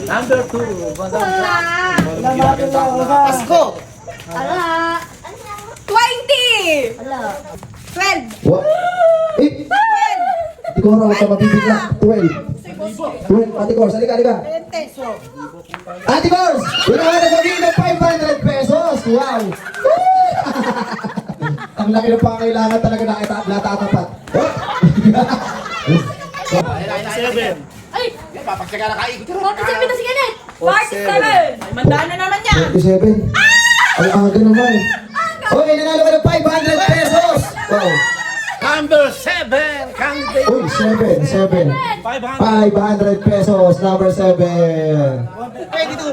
Number 2. Pasko! Ala. 20! Ala. 12! What? Eh! Ate Cora, huwag ka mabibigla. 12. 12. Ate Cora, halika, halika. 20! Ate Cora, wala ka na ng 500 pesos. Wow! Ang laki ng pangailangan talaga na natatapat. Ay! Papagsaga na kaikot. 47 na si Kenneth! 47! Ay, mandaan na naman yan! 47. Ay, aga naman. Okay, nanalo ka ng 500 pesos. Wow. Number 7. Candidate. Uy, 7. 500 pesos. Number 7.